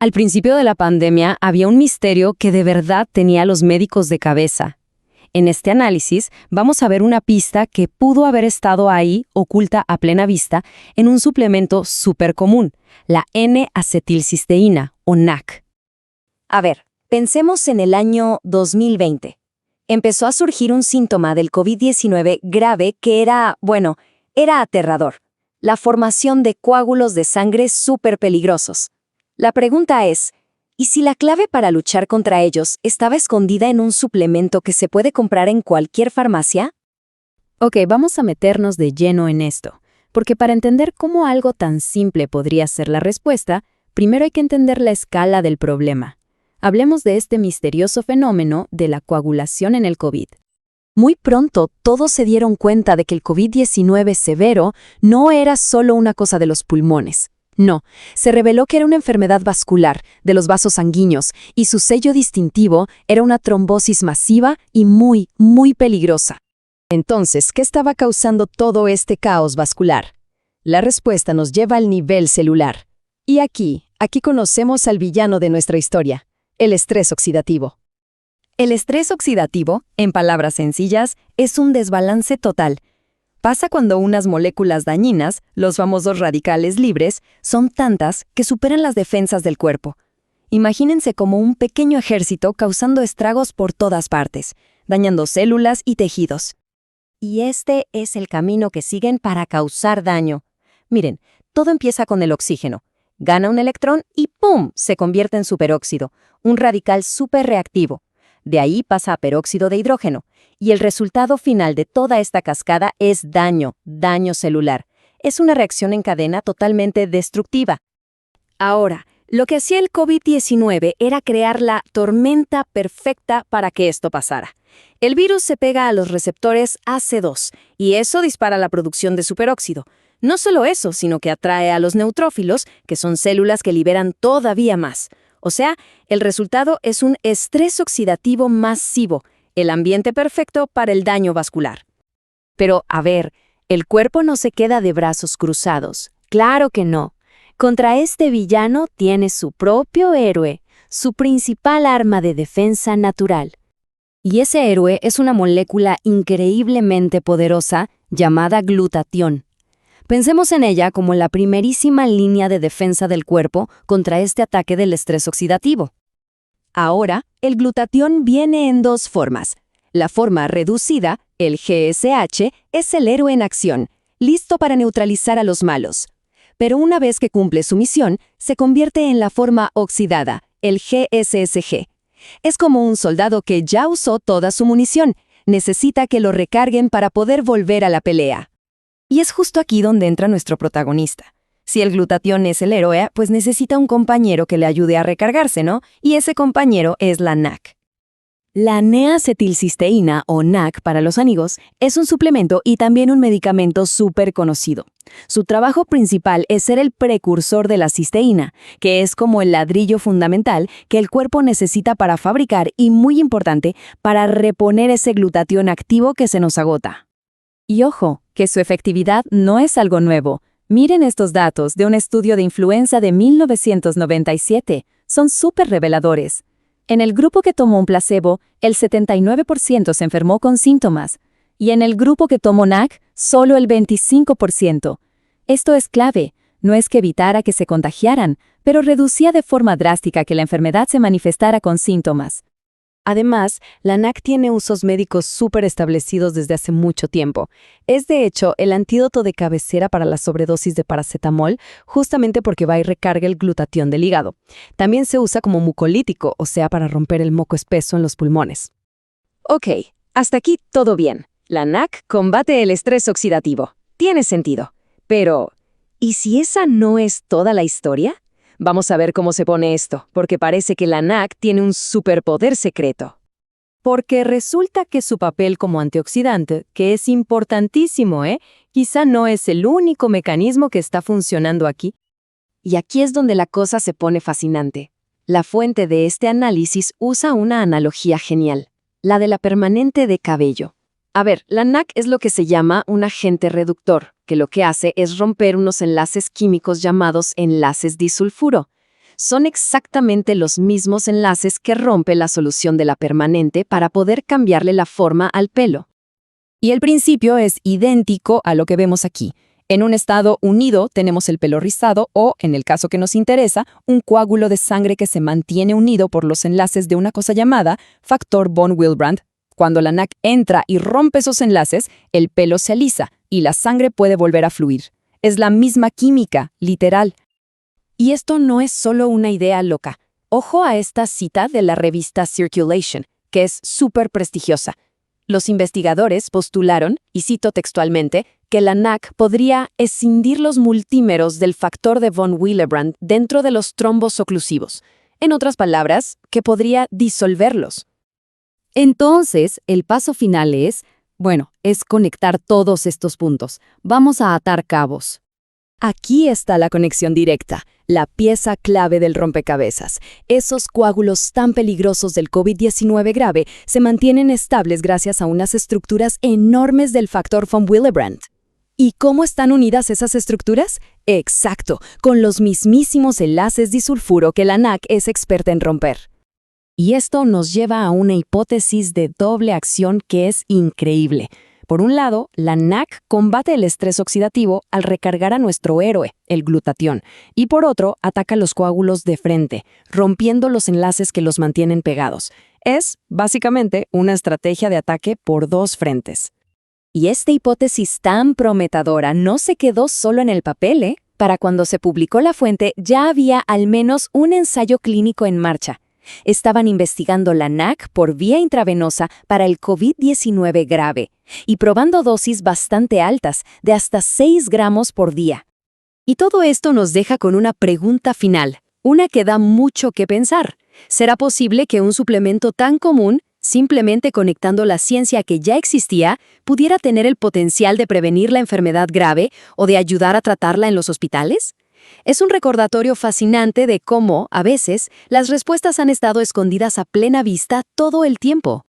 Al principio de la pandemia había un misterio que de verdad tenía a los médicos de cabeza. En este análisis vamos a ver una pista que pudo haber estado ahí, oculta a plena vista, en un suplemento súper común, la N-acetilcisteína o NAC. A ver, pensemos en el año 2020. Empezó a surgir un síntoma del COVID-19 grave que era aterrador. La formación de coágulos de sangre súper peligrosos. La pregunta es, ¿y si la clave para luchar contra ellos estaba escondida en un suplemento que se puede comprar en cualquier farmacia? Ok, vamos a meternos de lleno en esto, porque para entender cómo algo tan simple podría ser la respuesta, primero hay que entender la escala del problema. Hablemos de este misterioso fenómeno de la coagulación en el COVID. Muy pronto todos se dieron cuenta de que el COVID-19 severo no era solo una cosa de los pulmones. No, se reveló que era una enfermedad vascular de los vasos sanguíneos y su sello distintivo era una trombosis masiva y muy, muy peligrosa. Entonces, ¿qué estaba causando todo este caos vascular? La respuesta nos lleva al nivel celular. Y aquí conocemos al villano de nuestra historia, el estrés oxidativo. El estrés oxidativo, en palabras sencillas, es un desbalance total. Pasa cuando unas moléculas dañinas, los famosos radicales libres, son tantas que superan las defensas del cuerpo. Imagínense como un pequeño ejército causando estragos por todas partes, dañando células y tejidos. Y este es el camino que siguen para causar daño. Miren, todo empieza con el oxígeno. Gana un electrón y ¡pum!, se convierte en superóxido, un radical superreactivo. De ahí pasa a peróxido de hidrógeno. Y el resultado final de toda esta cascada es daño celular. Es una reacción en cadena totalmente destructiva. Ahora, lo que hacía el COVID-19 era crear la tormenta perfecta para que esto pasara. El virus se pega a los receptores AC2 y eso dispara la producción de superóxido. No solo eso, sino que atrae a los neutrófilos, que son células que liberan todavía más. O sea, el resultado es un estrés oxidativo masivo, el ambiente perfecto para el daño vascular. Pero, a ver, el cuerpo no se queda de brazos cruzados. Claro que no. Contra este villano tiene su propio héroe, su principal arma de defensa natural. Y ese héroe es una molécula increíblemente poderosa llamada glutatión. Pensemos en ella como la primerísima línea de defensa del cuerpo contra este ataque del estrés oxidativo. Ahora, el glutatión viene en dos formas. La forma reducida, el GSH, es el héroe en acción, listo para neutralizar a los malos. Pero una vez que cumple su misión, se convierte en la forma oxidada, el GSSG. Es como un soldado que ya usó toda su munición, necesita que lo recarguen para poder volver a la pelea. Y es justo aquí donde entra nuestro protagonista. Si el glutatión es el héroe, pues necesita un compañero que le ayude a recargarse, ¿no? Y ese compañero es la NAC. La N-acetilcisteína, o NAC para los amigos, es un suplemento y también un medicamento súper conocido. Su trabajo principal es ser el precursor de la cisteína, que es como el ladrillo fundamental que el cuerpo necesita para fabricar y, muy importante, para reponer ese glutatión activo que se nos agota. Y ojo, que su efectividad no es algo nuevo. Miren estos datos de un estudio de influenza de 1997. Son súper reveladores. En el grupo que tomó un placebo, el 79% se enfermó con síntomas. Y en el grupo que tomó NAC, solo el 25%. Esto es clave. No es que evitara que se contagiaran, pero reducía de forma drástica que la enfermedad se manifestara con síntomas. Además, la NAC tiene usos médicos súper establecidos desde hace mucho tiempo. Es, de hecho, el antídoto de cabecera para la sobredosis de paracetamol, justamente porque va y recarga el glutatión del hígado. También se usa como mucolítico, o sea, para romper el moco espeso en los pulmones. Ok, hasta aquí todo bien. La NAC combate el estrés oxidativo. Tiene sentido. Pero, ¿y si esa no es toda la historia? Vamos a ver cómo se pone esto, porque parece que la NAC tiene un superpoder secreto. Porque resulta que su papel como antioxidante, que es importantísimo, quizá no es el único mecanismo que está funcionando aquí. Y aquí es donde la cosa se pone fascinante. La fuente de este análisis usa una analogía genial, la de la permanente de cabello. A ver, la NAC es lo que se llama un agente reductor, que lo que hace es romper unos enlaces químicos llamados enlaces disulfuro. Son exactamente los mismos enlaces que rompe la solución de la permanente para poder cambiarle la forma al pelo. Y el principio es idéntico a lo que vemos aquí. En un estado unido tenemos el pelo rizado o, en el caso que nos interesa, un coágulo de sangre que se mantiene unido por los enlaces de una cosa llamada factor von Willebrand. Cuando la NAC entra y rompe esos enlaces, el pelo se alisa y la sangre puede volver a fluir. Es la misma química, literal. Y esto no es solo una idea loca. Ojo a esta cita de la revista Circulation, que es súper prestigiosa. Los investigadores postularon, y cito textualmente, que la NAC podría escindir los multímeros del factor de von Willebrand dentro de los trombos oclusivos. En otras palabras, que podría disolverlos. Entonces, el paso final es conectar todos estos puntos. Vamos a atar cabos. Aquí está la conexión directa, la pieza clave del rompecabezas. Esos coágulos tan peligrosos del COVID-19 grave se mantienen estables gracias a unas estructuras enormes del factor von Willebrand. ¿Y cómo están unidas esas estructuras? Exacto, con los mismísimos enlaces disulfuro que la NAC es experta en romper. Y esto nos lleva a una hipótesis de doble acción que es increíble. Por un lado, la NAC combate el estrés oxidativo al recargar a nuestro héroe, el glutatión, y por otro, ataca los coágulos de frente, rompiendo los enlaces que los mantienen pegados. Es, básicamente, una estrategia de ataque por dos frentes. Y esta hipótesis tan prometedora no se quedó solo en el papel, ¿eh? Para cuando se publicó la fuente ya había al menos un ensayo clínico en marcha. Estaban investigando la NAC por vía intravenosa para el COVID-19 grave y probando dosis bastante altas, de hasta 6 gramos por día. Y todo esto nos deja con una pregunta final, una que da mucho que pensar. ¿Será posible que un suplemento tan común, simplemente conectando la ciencia que ya existía, pudiera tener el potencial de prevenir la enfermedad grave o de ayudar a tratarla en los hospitales? Es un recordatorio fascinante de cómo, a veces, las respuestas han estado escondidas a plena vista todo el tiempo.